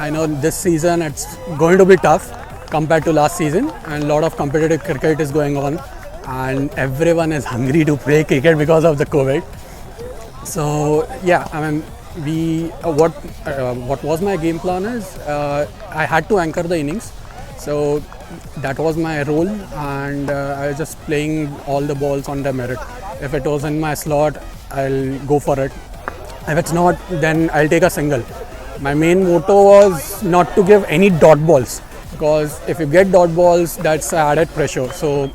I know this season it's going to be tough compared to last season, and a lot of competitive cricket is going on, and everyone is hungry to play cricket because of the COVID. So yeah, I mean, what was my game plan is I had to anchor the innings, so that was my role, and I was just playing all the balls on the merit. If it was in my slot, I'll go for it. If it's not, then I'll take a single. My main motto was not to give any dot balls, because if you get dot balls, that's added pressure. So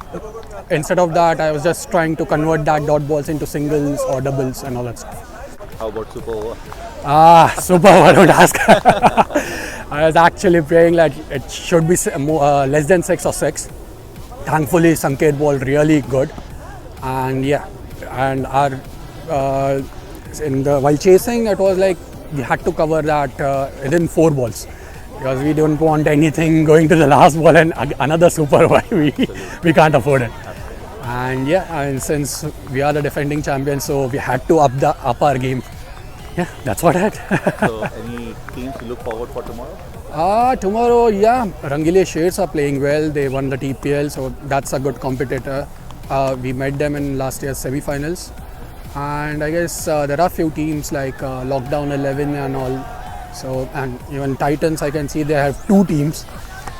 instead of that, I was just trying to convert that dot balls into singles or doubles and all that stuff. How about super over? Super over, don't ask. I was actually playing like it should be less than 6 or 6. Thankfully, Sanket bowled really good, and yeah, and our while chasing, it was like we had to cover that within 4 balls, because we don't want anything going to the last ball and another super over. We can't afford it. And yeah, and since we are the defending champions, so we had to up our game. Yeah, that's what I had. So any teams you look forward for tomorrow? Tomorrow, yeah, Rangile Shades are playing well. They won the TPL, so that's a good competitor. We met them in last year's semi-finals. And I guess there are few teams like Lockdown 11 and all. So, and even Titans, I can see they have 2 teams.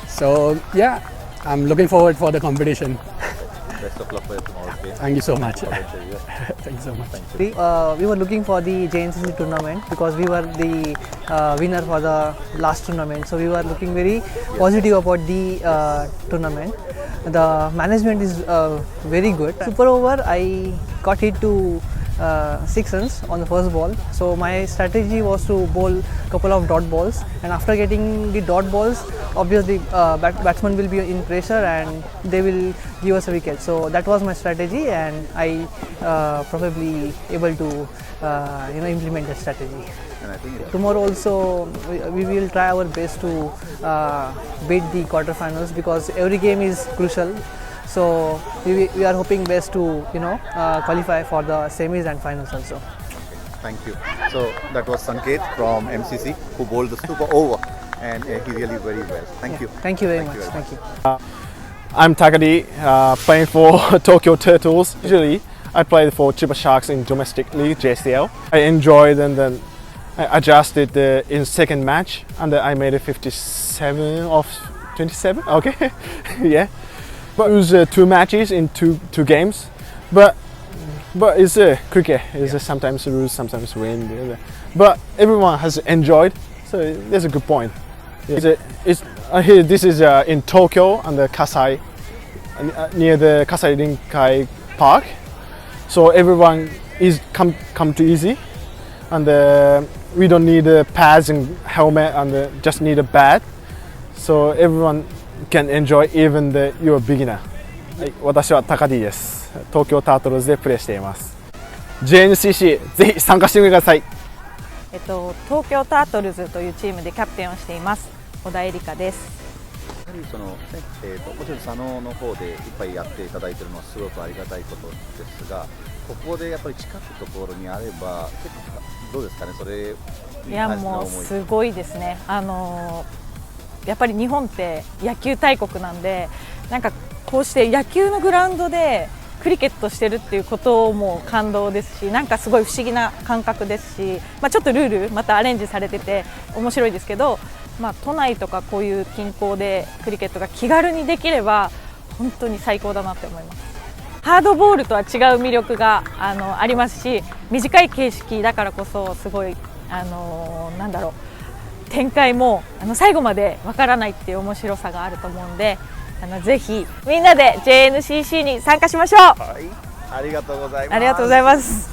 So yeah, I'm looking forward for the competition. Best of luck for tomorrow's game. Thank you so much. Thank you so much. We were looking for the JNCC tournament because we were the winner for the last tournament. So we were looking very positive about the tournament. The management is very good. Super over, I got hit to 6 runs on the first ball. So my strategy was to bowl a couple of dot balls, and after getting the dot balls, obviously batsmen will be in pressure and they will give us a wicket. So that was my strategy, and I probably able to implement that strategy. And I think Tomorrow also we will try our best to beat the quarterfinals, because every game is crucial. So we are hoping best to qualify for the semis and finals also. Thank you. So that was Sanket from MCC who bowled the super over, and he really very well. Thank you. Thank you very much. Thank you. I'm Takadi, playing for Tokyo Turtles. Usually, I played for Chiba Sharks in domestic league JCL. I enjoyed, and then I adjusted in second match, and I made a 57 of 27. Okay, yeah. But it was 2 matches in two games. But it's cricket. It's sometimes lose, sometimes win. But everyone has enjoyed, so that's a good point. Here, this is in Tokyo and the Kasai, near the Kasai Rinkai Park. So everyone is come to easy, and we don't need pads and helmet, and just need a bat. So everyone can enjoy, even you're a beginner. はい、私は高 D です。東京タートルズでプレーしています。JNCC ぜひ参加してみてください。東京タートルズというチームでキャプテンをしています小田恵梨香です。やはりもちろん佐野の方でいっぱいやっていただいているのはすごくありがたいことですが、ここでやっぱり近くところにあれば結構どうですかね、それにいやもうすごいですね。やっぱり日本って野球大国なんで、なんかこうして野球のグラウンドでクリケットしてるっていうことも感動ですし、なんかすごい不思議な感覚ですし、ちょっとルールまたアレンジされてて面白いですけど、都内とかこういう近郊でクリケットが気軽にできれば本当に最高だなって思います。ハードボールとは違う魅力がありますし、短い形式だからこそすごいなんだろう、展開も最後までわからないっていう面白さがあると思うんで、ぜひみんなで JNCC に参加しましょう。はい、ありがとうございます。ありがとうございます。